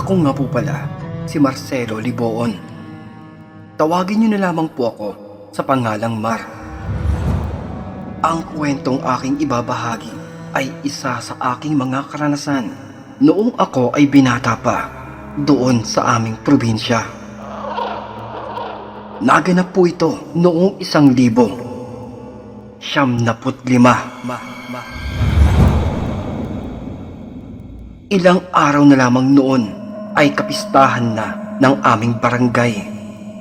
Ako nga po pala, si Marcelo Liboon. Tawagin niyo na lamang po ako sa pangalang Mar. Ang kwentong aking ibabahagi ay isa sa aking mga karanasan noong ako ay binata pa doon sa aming probinsya. Naganap po ito noong 1995. Ilang araw na lamang noon ay kapistahan na ng aming barangay.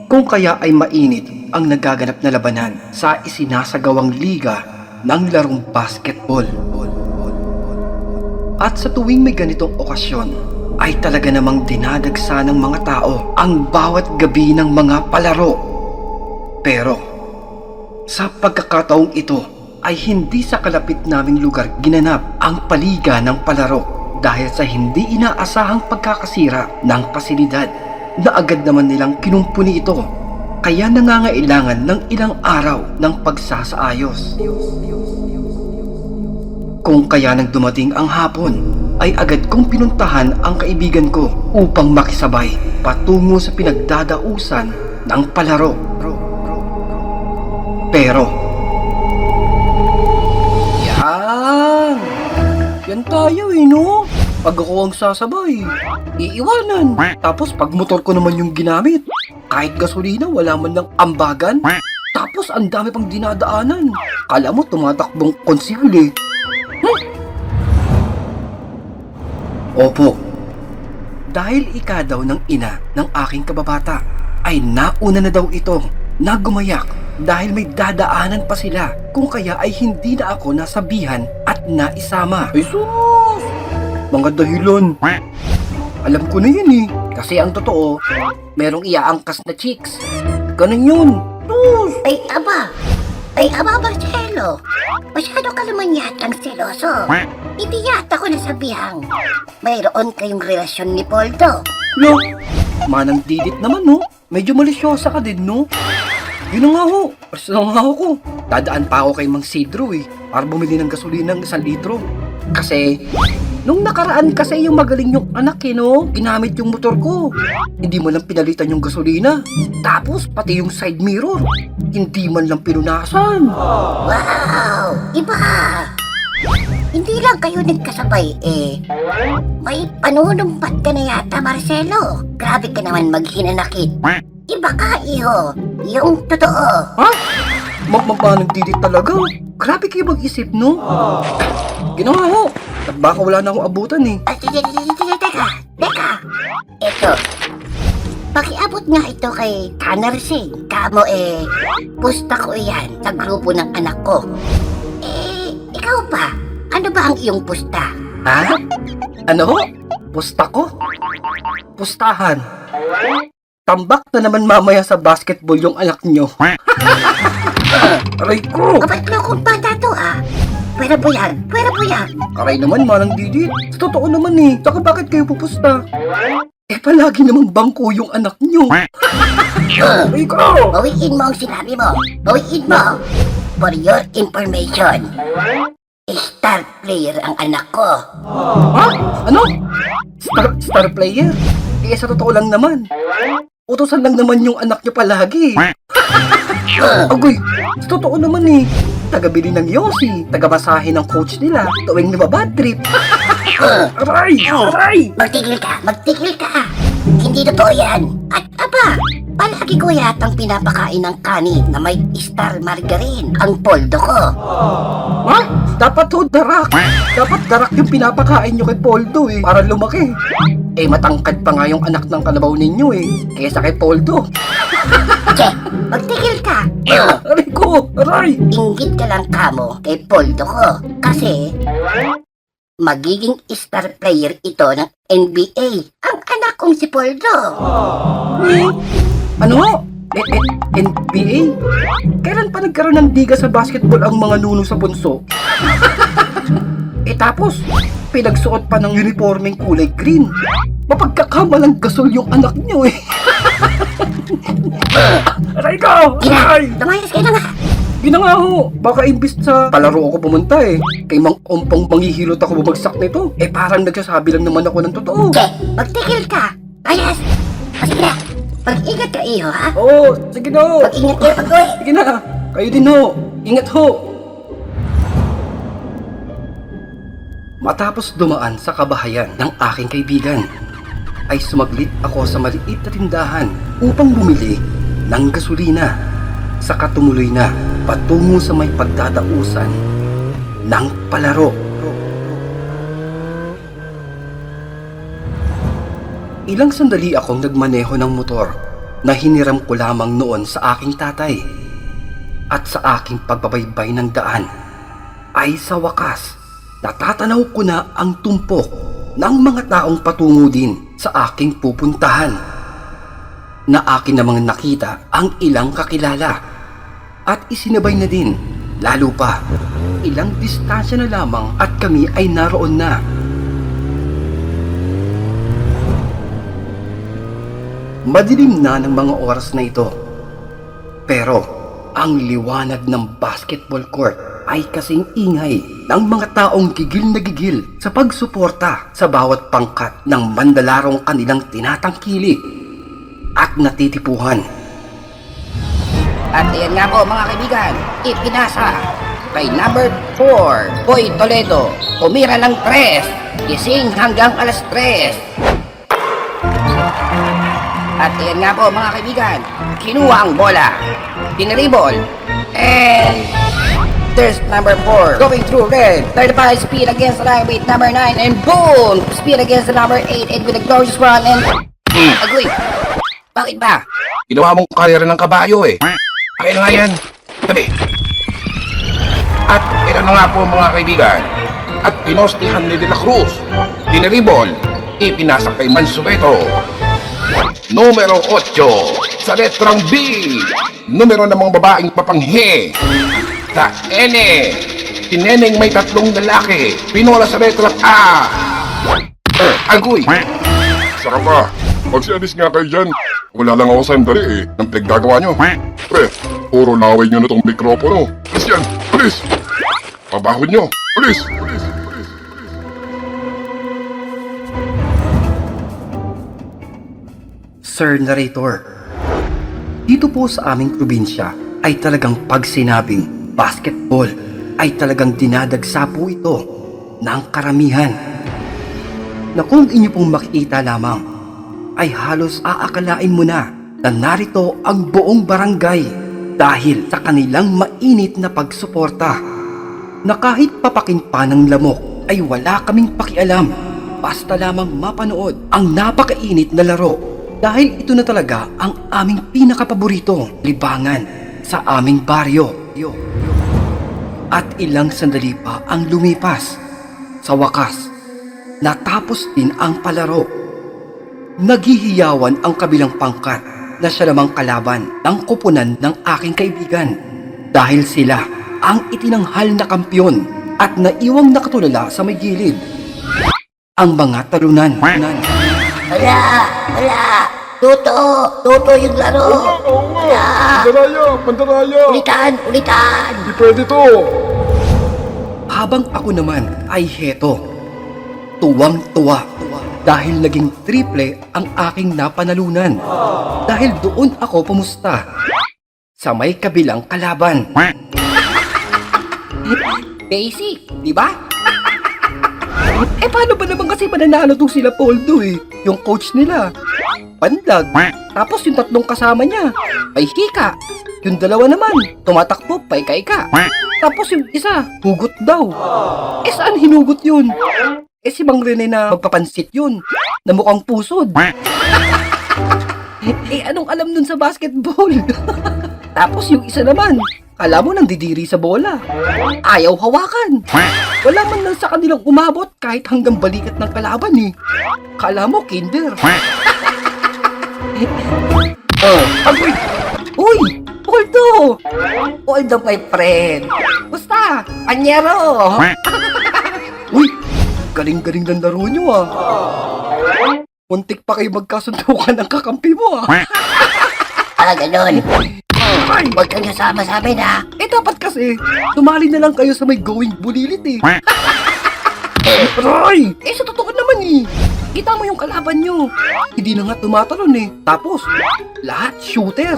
Kung kaya ay mainit ang nagaganap na labanan sa isinasagawang liga ng larong basketball. At sa tuwing may ganitong okasyon, ay talaga namang dinadagsa ng mga tao ang bawat gabi ng mga palaro. Pero, sa pagkakataong ito ay hindi sa kalapit naming lugar ginanap ang paliga ng palaro dahil sa hindi inaasahang pagkakasira ng pasilidad na agad naman nilang kinumpuni ito. Kaya nangangailangan ng ilang araw ng pagsasaayos. Kung kaya nang dumating ang hapon, ay agad kong pinuntahan ang kaibigan ko upang makisabay patungo sa pinagdadausan ng palaro. Pero, yan tayo no? Pag ako ang sasabay, iiwanan. Tapos pag motor ko naman yung ginamit, kahit gasolina wala man lang ambagan. Tapos ang dami pang dinadaanan. Kala mo tumatakbong konsigle. Opo. Dahil ika daw ng ina ng aking kababata, ay nauna na daw ito na gumayak dahil may dadaanan pa sila. Kung kaya ay hindi na ako nasabihan at naisama. Ay sus! Mga dahilan. Alam ko na yun eh. Kasi ang totoo, merong iaangkas na chicks. Ganun yun. Sus! Ay, aba, Marcelo. Masyado ka naman yatang seloso. Hindi yata ko nasabihang mayroon kayong relasyon ni Poldo. Lo, manang didit naman no. Medyo malisyosa ka din no. Yun na nga ho. Paras na nga ako. Dadaan pa ako kay Mang Sidro eh. Para bumili ng gasolina ng 1 litro. Kasi, nung nakaraan kasi yung magaling yung anak eh no. Ginamit yung motor ko. Hindi mo lang pinalitan yung gasolina. Tapos pati yung side mirror. Hindi man lang pinunasan. Wow! Iba! Hindi lang kayo nagkasabay eh. May panunumpat ka na yata, Marcelo. Grabe ka naman maghinanakit. Iba ka, iho. Yung totoo. Ha? Magmagmanang didit talaga. Grabe kayo mag-isip no. Ginawa ho. At baka wala na akong abutan eh. Teka. Ito. Pakiabot nga ito kay Kanarsing. Kamo eh, pusta ko yan sa grupo ng anak ko. Eh, ikaw ba? Ano ba ang iyong pusta? Ha? Ano ho? Pusta ko? Pustahan. Tambak na naman mamaya sa basketball yung anak nyo. Aray ko! Kapat mo kung bata to ah. Pwera po yan. Aray naman manang didit. Sa totoo naman eh. Saka bakit kayo pupusta? Eh palagi namang bangko yung anak nyo. Aray ko! Bawiin mo ang sinabi mo. Bawiin mo. For your information, star player ang anak ko. Ha? Ano? Star player? Eh sa totoo lang naman. Utusan lang naman yung anak nyo palagi. Agoy, sa totoo naman eh. Tagabili ng yosi, tagabasahe ng coach nila tuwing nababad trip. Aray! Magtigil ka. Hindi totoo yan. At aba, palagi ko yatang pinapakain ng kanin na may star margarine ang poldo ko. Ha? Dapat ho darak. Dapat darak yung pinapakain nyo kay Poldo eh. Para lumaki. Eh matangkad pa nga yung anak ng kalabaw ninyo eh. Kesa kay Poldo. Che, magtigil ka. Aray ko! Aray! Inggit ka lang kamo kay poldo ko. Kasi, magiging star player ito ng NBA. Ang anak kong si Poldo. Ano ho? NBA? Kailan pa nagkaroon ng diga sa basketball ang mga nuno sa punso? Eh tapos, pinagsuot pa ng uniformeng kulay green. Mapagkakamalang gasol yung anak nyo eh. Aray ko! Aray! Lumayas ka na nga. Yun na nga ho. Baka imbis sa palaro ako pumunta eh. Kay Mang Ompong manghihilot ako bumagsak nito. Eh parang nagsasabi lang naman ako ng totoo. Che, magtigil ka. Ayas. O sige na. Mag-ingat ka, iho, ha? Oo, sige na ho. Mag-ingat kayo pag-uwi. Sige na. Kayo din ho. Ingat ho. Matapos dumaan sa kabahayan ng aking kaibigan, ay sumaglit ako sa maliit na tindahan upang bumili ng gasolina. Saka tumuloy na patungo sa may pagdadausan ng palaro. Ilang sandali akong nagmaneho ng motor na hiniram ko lamang noon sa aking tatay. At sa aking pagbabaybay ng daan ay sa wakas natatanaw ko na ang tumpok ng mga taong patungo din sa aking pupuntahan. Na akin namang nakita ang ilang kakilala at isinabay na din, lalo pa ilang distansya na lamang at kami ay naroon na. Madilim na ng mga oras na ito, pero ang liwanag ng basketball court ay kasing ingay ng mga taong gigil na gigil sa pagsuporta sa bawat pangkat ng mandalarong kanilang tinatangkili at natitipuhan. At yan nga po mga kaibigan, ipinasa kay number 4, Boy Toledo. Tumira ng 3, gising hanggang alas 3. At yan nga po mga kaibigan, kinuha ang bola, dinribble, and there's number 4 going through red, 35 speed against the line with number 9, and boom! Speed against the number 8 and with a glorious run and agoy! Bakit ba? Ginawa mong karera ng kabayo eh. Akin na nga yan. Tabi. At ito na nga po mga kaibigan. At pinostihan ni De La Cruz. Diniribol. Ipinasa kay Mansueto. Numero 8. Sa letrang B. Numero ng mga babaeng papanghe. Sa N. Tineneng may 3 lalaki. Pinola sa letrang A. Agoy. Saka pa, magsialis nga kayo dyan. Wala lang ako sandali eh, ng pinaggagawa nyo. Pre, puro laway nyo na tong mikropono. Alis yan, alis! Pabahod nyo, alis! Alis! Alis! Sir Narrator, dito po sa aming probinsya ay talagang pag sinabing basketball ay talagang dinadagsa po ito ng karamihan. Na kung inyo pong makikita lamang ay halos aakalain mo na narito ang buong barangay dahil sa kanilang mainit na pagsuporta. Na kahit papakin pa ng lamok ay wala kaming pakialam, basta lamang mapanood ang napakainit na laro dahil ito na talaga ang aming pinakapaboritong libangan sa aming baryo. At ilang sandali pa ang lumipas. Sa wakas, natapos din ang palaro. Naghihiyawan ang kabilang pangkat na siya namang kalaban ng kupunan ng aking kaibigan dahil sila ang itinanghal na kampyon at naiwang nakatulala sa may gilid. Ang mga talunan. Wala! Wala! Tuto yung laro! Wala! Pandaraya! Pandaraya! Ulitan! Hindi pwede to! Habang ako naman ay heto, tuwang-tuwa dahil naging triple ang aking napanalunan dahil doon ako pumusta sa may kabilang kalaban. Basic, di ba? Eh paano ba naman kasi mananalo tong sila Poldo eh? Yung coach nila, pandag. Tapos yung 3 kasama niya, ay hika. Yung 2 naman, tumatakbo, paika-ika. Tapos yung isa, hugot daw. Eh saan hinugot yun? Eh si Mang Rene na magpapansit yun, na mukhang pusod. Eh anong alam nun sa basketball? Tapos yung isa naman, kala mo nandidiri sa bola. Ayaw hawakan. Wala man lang sa kanilang umabot kahit hanggang balikat ng kalaban eh. Kala mo kinder. Agoy! Uy! Poldo! Poldo my friend! Basta! Anyero! Uy! Galing-galing ng laro nyo ah! Muntik pa kayo magkasundukan ng kakampi mo ah! Ganun. Huwag kang nasama sa amin ha. Eh dapat kasi, sumali na lang kayo sa may going bulilit eh. Aray! Eh, sa totoo naman eh. Kita mo yung kalaban nyo. Hindi na nga tumatalon eh. Tapos, lahat shooter.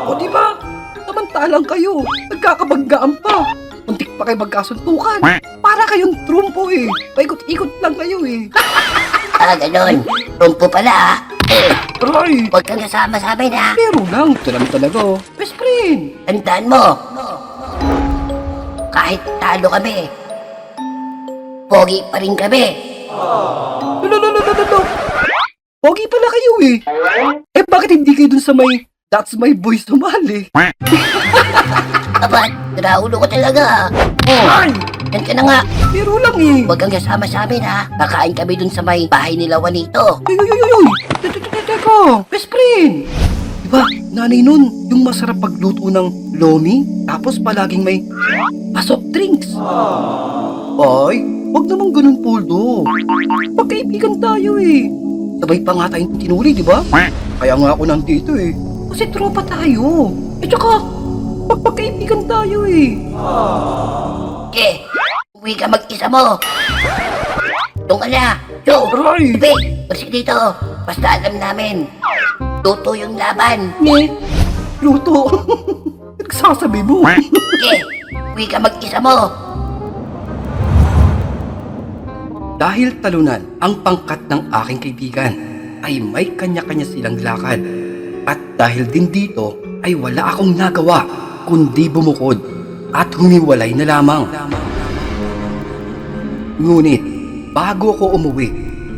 O diba? Samantalang kayo, nagkakabanggaan pa. Muntik pa kayo magkasuntukan. Para kayong trumpo eh. Paikot-ikot lang kayo eh. Ganon. Rumpo pala ah. Aray! Huwag kang kasama sa amin ah. Pero lang, ito naman talaga oh. Best friend. Tandaan mo. Kahit talo kami, pogi pa rin kami. Lolo. Pogi pala kayo eh. Eh bakit hindi kayo dun sa may That's My Boy sumali? Aba, naraulo ko talaga ah. Ay! Yan ka na nga. Pero lang eh. Huwag kang kasama sa amin ha. Kakain kami dun sa may bahay nila Juanito. Yoy! Teka! Best friend! Diba, nanay nun, yung masarap pagluto ng lomi, tapos palaging may pasok drinks. Ay, wag naman ganun, Poldo. Pagkaibigan tayo eh. Sabay pa nga tayong tinuli, di ba? Kaya nga ako nandito eh. Kasi tropa tayo. Eh tsaka, pagkaibigan tayo eh. Okay, uwi ka mag-isa mo. Doon ka na. Joe, Aray! Bebe, magsik dito. Basta alam namin. Tuto yung laban. Nye, luto. Nagsasabi mo. Okay, uwi ka mag-isa mo. Dahil talunan ang pangkat ng aking kaibigan, ay may kanya-kanya silang lakad. At dahil din dito, ay wala akong nagawa, kundi bumukod at humiwalay na lamang. Ngunit, bago ko umuwi,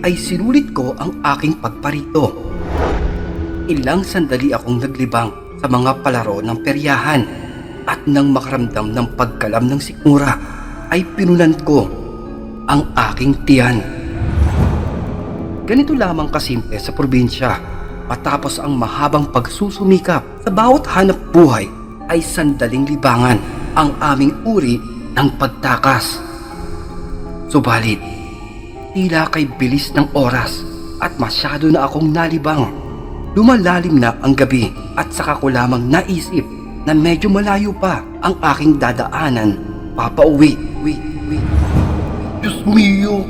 ay sinulit ko ang aking pagparito. Ilang sandali akong naglibang sa mga palaro ng peryahan at nang makaramdam ng pagkalam ng sikmura, ay pinunan ko ang aking tiyan. Ganito lamang kasimple sa probinsya. Matapos ang mahabang pagsusumikap sa bawat hanap buhay, ay sandaling libangan ang aming uri ng pagtakas. Subalit, tila kay bilis ng oras at masyado na akong nalibang. Lumalalim na ang gabi at saka ko lamang naisip na medyo malayo pa ang aking dadaanan papauwi. Diyos mio!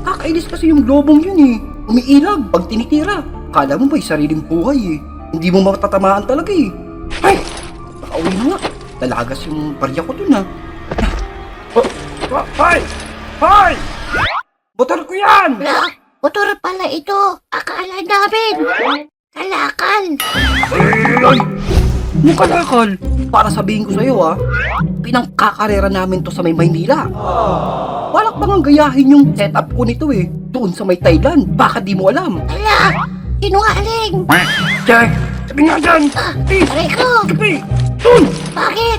Kakainis kasi yung lobong yun eh. Umiilag pag tinitira. Kala mo may sariling buhay eh. Hindi mo matatamaan talaga eh. Ay! Nakauwi na nga. Dalagas yung barya ko dun ah. Hoy! Motor ko yan! Wala, motor pala ito. Akala namin. Kalakal. Ay! Yung kalakal, para sabihin ko sa'yo ah, pinangkakarera namin to sa may Maynila. Balak bang gayahin yung setup ko nito eh, doon sa may Thailand, baka di mo alam. Ala, sinungaling. Jack, sabi nga dyan! Aray ko. Sabi! Doon! Bakit?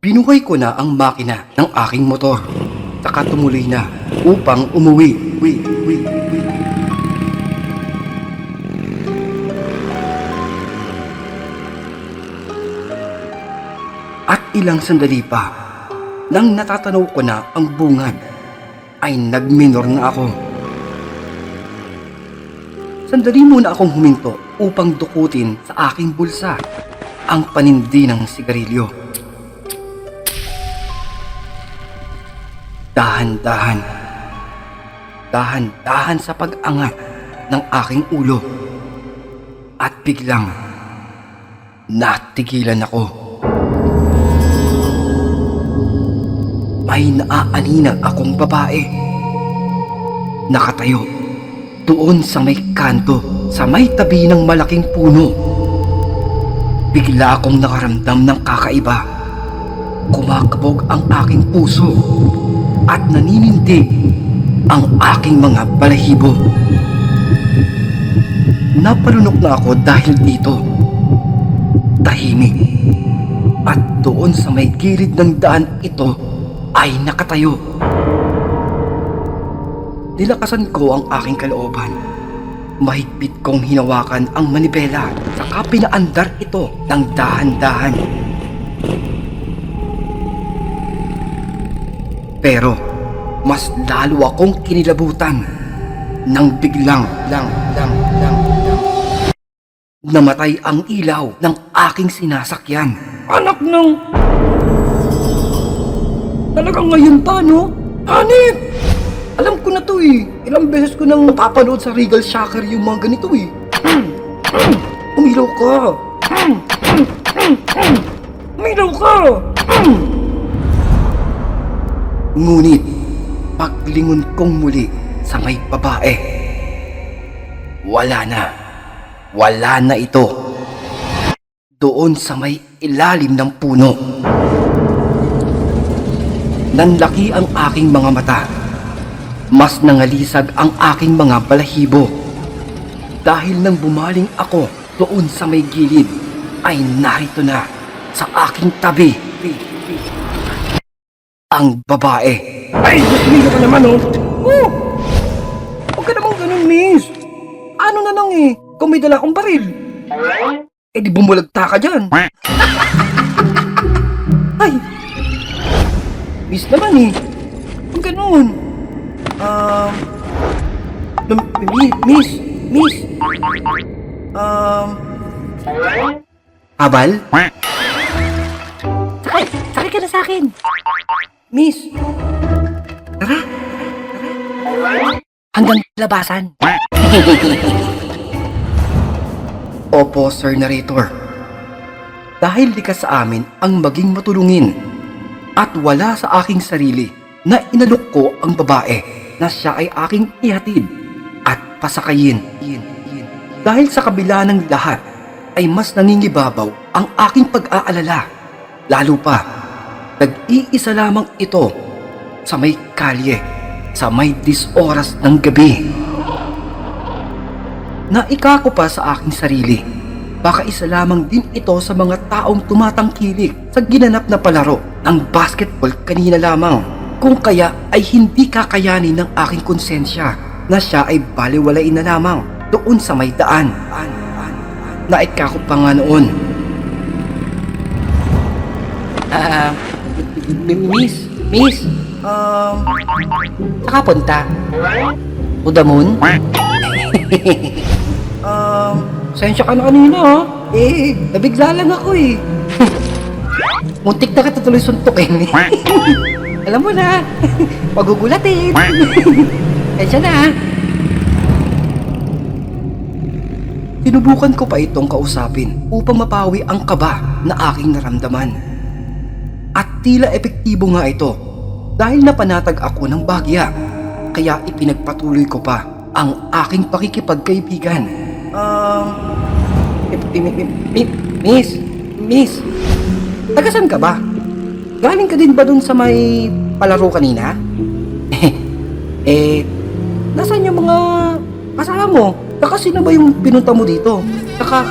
Binuhay ko na ang makina ng aking motor, saka tumuloy na upang umuwi. At ilang sandali pa, nang natatanaw ko na ang bungad, ay nagminor na ako. Sandali muna akong huminto upang dukutin sa aking bulsa ang panindi ng sigarilyo. Dahan-dahan sa pag-angat ng aking ulo. At biglang natigilan ako. May naaaninag akong babae. Nakatayo doon sa may kanto, sa may tabi ng malaking puno. Bigla akong nakaramdam ng kakaiba. Kumakabog ang aking puso at naninindig ang aking mga balahibo. Napalunok na ako dahil dito. Tahimik. At doon sa may gilid ng daan ito ay nakatayo. Nilakasan ko ang aking kalooban. Mahigpit kong hinawakan ang manibela, saka pinaandar ito ng dahan-dahan. Pero mas lalo akong kinilabutan nang biglang namatay ang ilaw ng aking sinasakyan. Anak ng... Talagang ngayon pa, no? Hanip! Alam ko na to eh. Ilang beses ko nang napapanood sa Regal Shocker yung mga ganito eh. Umilaw ka! Umilaw ka! Ngunit, paglingon kong muli sa may babae, wala na. Wala na ito. Doon sa may ilalim ng puno. Nanlaki ang aking mga mata. Mas nangalisag ang aking mga balahibo. Dahil nang bumaling ako doon sa may gilid, ay narito na sa aking tabi ang babae. Ay, gusto ka naman oh. Oh! Huwag ka naman ganun, miss. Ano na lang eh, kung may dala akong baril. Eh di bumulagta ka dyan. Ay! Miss naman eh. Huwag ganun. Miss. Abal? Sakay ka na sa akin. Miss. Tara. Hanggang labasan. Opo, Sir Narrator. Dahil likas sa amin ang maging matulungin at wala sa aking sarili na inalok ko ang babae na siya ay aking ihatid at pasakayin. Dahil sa kabila ng lahat ay mas nangingibabaw ang aking pag-aalala. Lalo pa, nag-iisa lamang ito sa may kalye, sa may 10 oras ng gabi. Naika ko pa sa aking sarili, baka isa lamang din ito sa mga taong tumatangkilik sa ginanap na palaro ng basketball kanina lamang. Kung kaya ay hindi kakayanin ng aking konsensya na siya ay baliwalain na lamang doon sa may daan. Naika ko pa nga noon. Miss, saka punta? To the moon? Sensya ka na kanina ha? Eh, nabigla lang ako eh. Muntik na kita tuloy suntukin. Alam mo na, pagugulatin. Sensya na ha? Sinubukan ko pa itong kausapin upang mapawi ang kaba na aking naramdaman. At tila epektibo nga ito dahil napanatag ako ng bagya. Kaya ipinagpatuloy ko pa ang aking pakikipagkaibigan. Miss, tagasan ka ba? Galing ka din ba dun sa may palaro kanina? Nasaan yung mga kasama mo? Saka sino ba yung pinunta mo dito? Saka...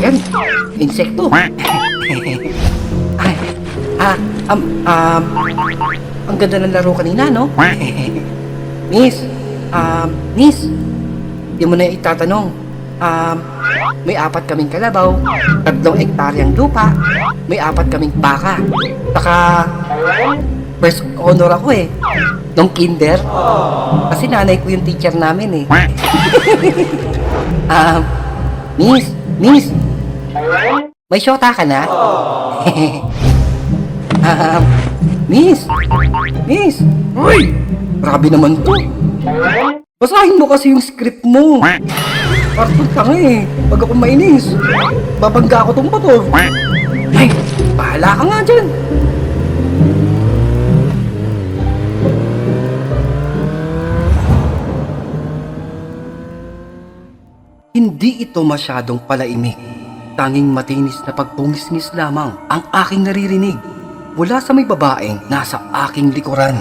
Yan, insekto. Ang ganda ng laro kanina, no? Miss, di mo na itatanong. May 4 kaming kalabaw, 3 hektaryang lupa, may 4 kaming baka. Saka, first honor ako eh. Nung kinder. Kasi nanay ko yung teacher namin eh. Miss, may syota ka na? Miss, uy, grabe naman to. Basahin mo kasi yung script mo. Parang tanga eh, pag ako mainis, babangga ako tong motor. Ay, bahala ka nga dyan. Hindi ito masyadong palaimik. Tanging matinis na pagpungisngis lamang ang aking naririnig mula sa may babaeng nasa aking likuran.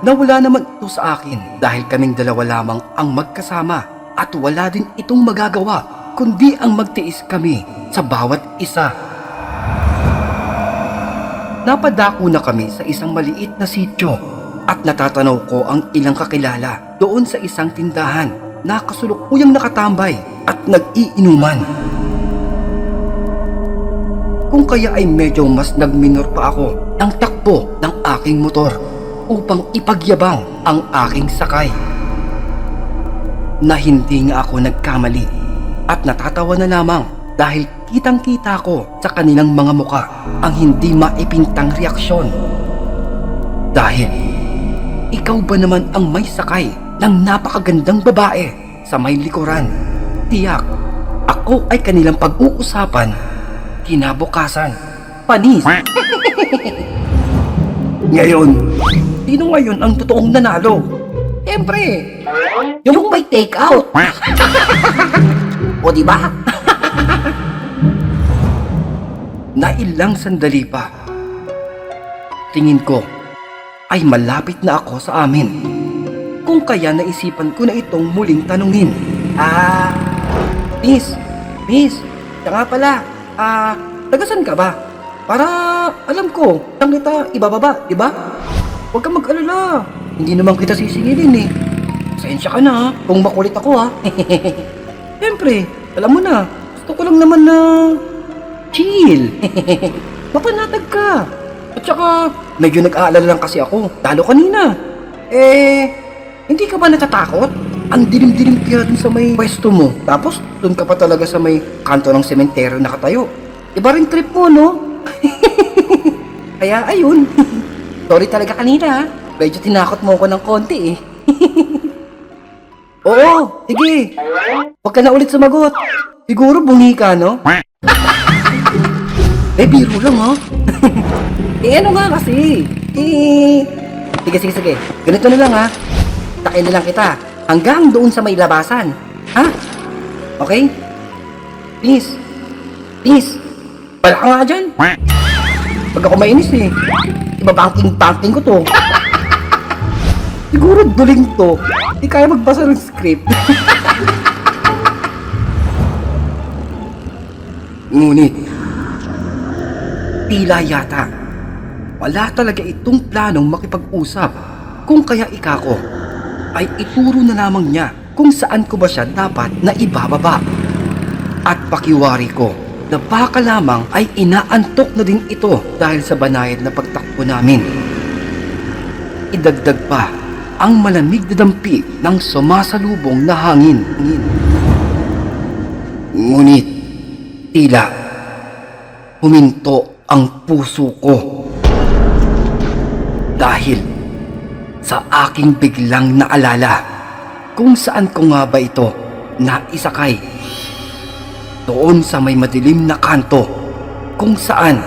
Nawala naman ito sa akin dahil kaming dalawa lamang ang magkasama at wala din itong magagawa kundi ang magtiis kami sa bawat isa. Napadako na kami sa isang maliit na sityo at natatanaw ko ang ilang kakilala doon sa isang tindahan na kasulukuyang nakatambay at nag-iinuman. Kung kaya ay medyo mas nagminor pa ako ng takbo ng aking motor upang ipagyabang ang aking sakay. na hindi nga ako nagkamali at natatawa na lamang dahil kitang-kita ko sa kanilang mga muka ang hindi maipintang reaksyon. Dahil ikaw ba naman ang may sakay ng napakagandang babae sa may likuran? Tiyak, ako ay kanilang pag-uusapan kinabukasan. Panis! Ngayon, sino ngayon ang totoong nanalo? Siyempre, yung may take out. O diba? Na ilang sandali pa, tingin ko ay malapit na ako sa amin. Kung kaya naisipan ko na itong muling tanungin. Miss, siya nga pala, tagasan ka ba? Para alam ko, saan kita ibababa, di ba? Huwag kang mag-alala, hindi naman kita sisingilin eh. Pasensya ka na ha, kung makulit ako ha. Siyempre, alam mo na, gusto ko lang naman na chill. Mapanatag ka. At saka, medyo nag-aalala lang kasi ako, lalo kanina. Hindi ka ba natatakot? Ang dilim-dilim kaya dun sa may pwesto mo. Tapos, dun ka pa talaga sa may kanto ng sementeryo nakatayo. Iba rin trip mo, no? Kaya, ayun. Sorry talaga kanina, ha? Medyo tinakot mo ako ng konti, eh. Oo, sige. Huwag ka na ulit sumagot. Siguro bungi ka, no? Biro lang, ha? Ano nga kasi? Sige. Ganito na lang, ha? Takin na lang kita. Hanggang doon sa may labasan. Ha? Okay? Please. Wala ka nga dyan. Pag ako mainis eh. Iba-banking ko to. Siguro duling to. Di kaya magbasa ng script. Ngunit, tila yata, wala talaga itong planong makipag-usap. Kung kaya ikako, ay ituro na lamang niya kung saan ko ba siya dapat na ibababa. At pakiwari ko, na baka lamang ay inaantok na din ito dahil sa banayad na pagtakbo namin. Idagdag pa ang malamig na dampi ng sumasalubong na hangin. Ngunit, tila, huminto ang puso ko. Dahil sa aking biglang naalala kung saan ko nga ba ito naisakay. Doon sa may madilim na kanto kung saan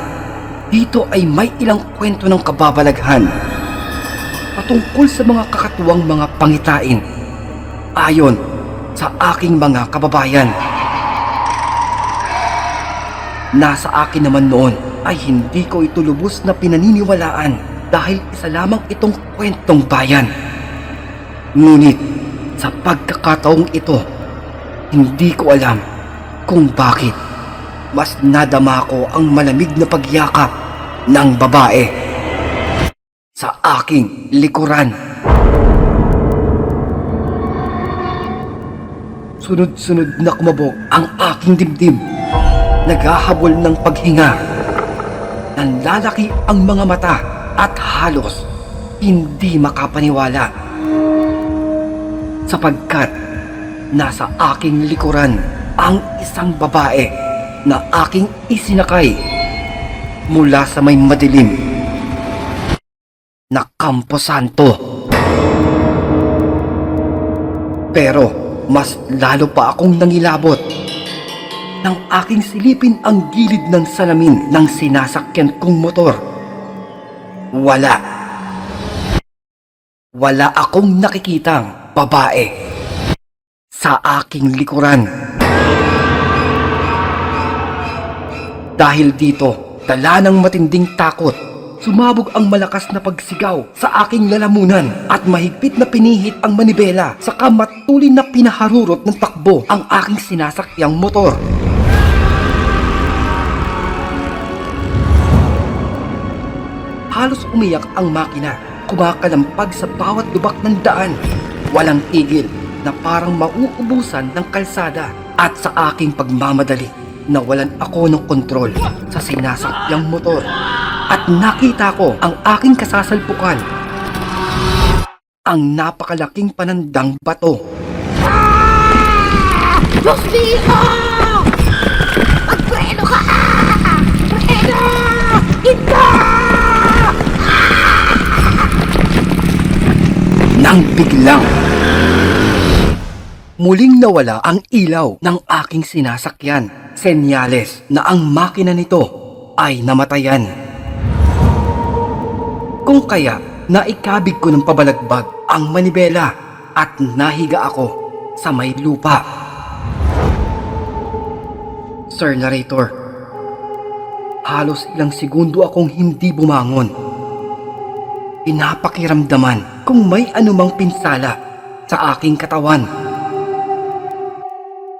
dito ay may ilang kwento ng kababalaghan patungkol sa mga kakatuwang mga pangitain ayon sa aking mga kababayan. Nasa akin naman noon ay hindi ko ito lubos na pinaniniwalaan dahil isa lamang itong kwentong bayan. Ngunit sa pagkakataong ito, hindi ko alam kung bakit mas nadama ko ang malamig na pagyakap ng babae sa aking likuran. Sunod-sunod na kumabog ang aking dibdib. Naghahabol ng paghinga. Nanlalaki ang mga mata at halos hindi makapaniwala. Sapagkat nasa aking likuran ang isang babae na aking isinakay mula sa may madilim na Camposanto. Pero mas lalo pa akong nangilabot nang aking silipin ang gilid ng salamin ng sinasakyan kong motor. Wala akong nakikitang babae sa aking likuran. Dahil dito, dala ng matinding takot, sumabog ang malakas na pagsigaw sa aking lalamunan at mahigpit na pinihit ang manibela saka matulin na pinaharurot ng takbo ang aking sinasakyang motor. Halos umiyak ang makina, kumakalampag sa bawat lubak ng daan. Walang tigil na parang mauubusan ng kalsada at sa aking pagmamadali, nawalan ako ng kontrol sa sinasakyang motor at nakita ko ang aking kasasalpukan. Ang napakalaking panandang bato. Jocelyn! Magpreno ka! Preno! Ito! Nang biglang muling nawala ang ilaw ng aking sinasakyan. Senyales na ang makina nito ay namatayan. Kung kaya naikabig ko ng pabalagbag ang manibela at nahiga ako sa may lupa. Sir Narrator, halos ilang segundo akong hindi bumangon. Pinapakiramdaman kung may anumang pinsala sa aking katawan.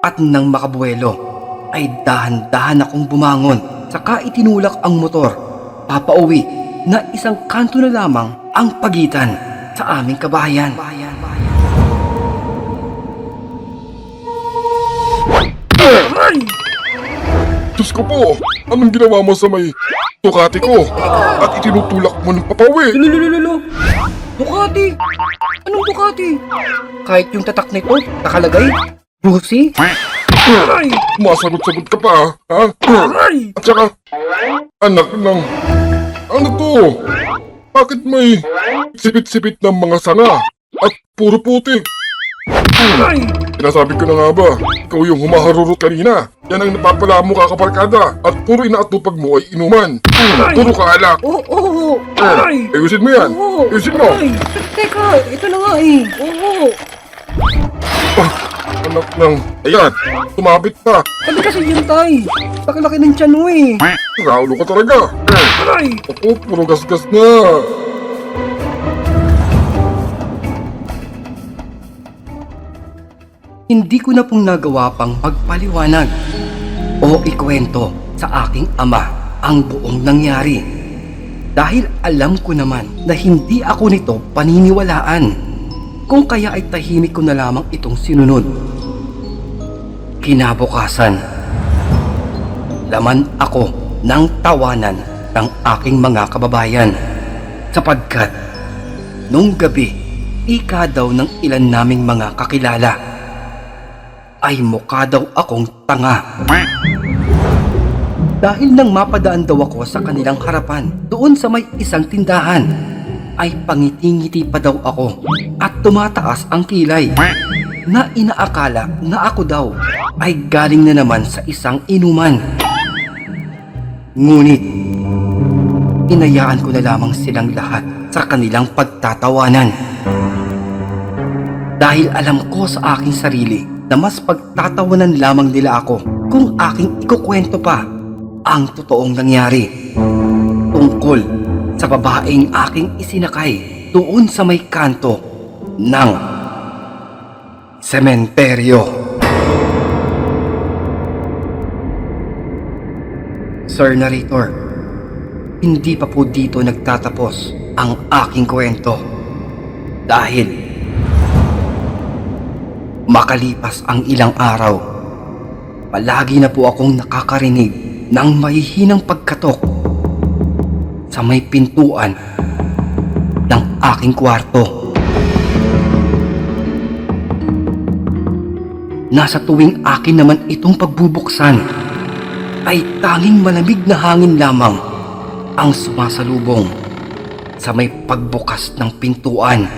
At nang makabuelo, ay dahan-dahan akong bumangon. Saka itinulak ang motor, papauwi na isang kanto na lamang ang pagitan sa aming kabahayan. Diyos ko po, anong ginawa mo sa may Ducati ko? At itinutulak mo ng papawi. Lululululo! Ducati! Anong Ducati? Kahit yung tatak nito nakalagay, Brucey? Ay! Masagot-sagot ka pa, ha? At saka, anak ng... Ano to? Bakit may sipit-sipit ng mga sanga at puro putik? Sinasabi ko na nga ba, ikaw yung humaharurot kanina. Yan ang napapala mo kakabarkada at puro inaatupag mo ay inuman. Puro kaalak. Oo! Ayusin mo yan. Oo! Ayusin mo. Ay, teka, ito na nga eh. Oo! Anak ng... Ayan, tumabit pa. Sabi kasi yun tay. Laki-laki ng tiyan mo eh. Raulo ka talaga. Ako, puro gasgas na. Hindi ko na pong nagawa pang magpaliwanag o ikwento sa aking ama ang buong nangyari. Dahil alam ko naman na hindi ako nito paniniwalaan. Kung kaya ay tahimik ko na lamang itong sinunod. Kinabukasan, laman ako ng tawanan ng aking mga kababayan. Sapagkat, nung gabi, ika daw ng ilan naming mga kakilala, ay mukha daw akong tanga. Dahil nang mapadaan daw ako sa kanilang harapan, doon sa may isang tindahan, ay pangiti-ngiti pa daw ako at tumataas ang kilay na inaakala na ako daw ay galing na naman sa isang inuman. Ngunit, inayaan ko na lamang silang lahat sa kanilang pagtatawanan. Dahil alam ko sa aking sarili na mas pagtatawanan lamang nila ako kung aking ikukwento pa ang totoong nangyari tungkol sa babaeng aking isinakay doon sa may kanto ng sementeryo. Sir Narrator, hindi pa po dito nagtatapos ang aking kwento dahil makalipas ang ilang araw, palagi na po akong nakakarinig ng mahihinang pagkatok sa may pintuan ng aking kwarto. Nasa tuwing akin naman itong pagbubuksan, ay tanging malamig na hangin lamang ang sumasalubong sa may pagbukas ng pintuan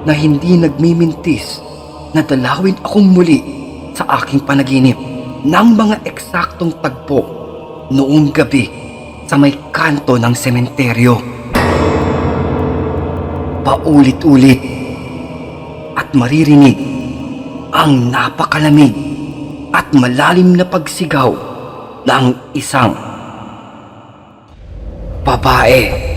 na hindi nagmimintis na dalawin akong muli sa aking panaginip ng mga eksaktong tagpo noong gabi sa may kanto ng sementeryo. Paulit-ulit at maririnig ang napakalamig at malalim na pagsigaw ng isang babae.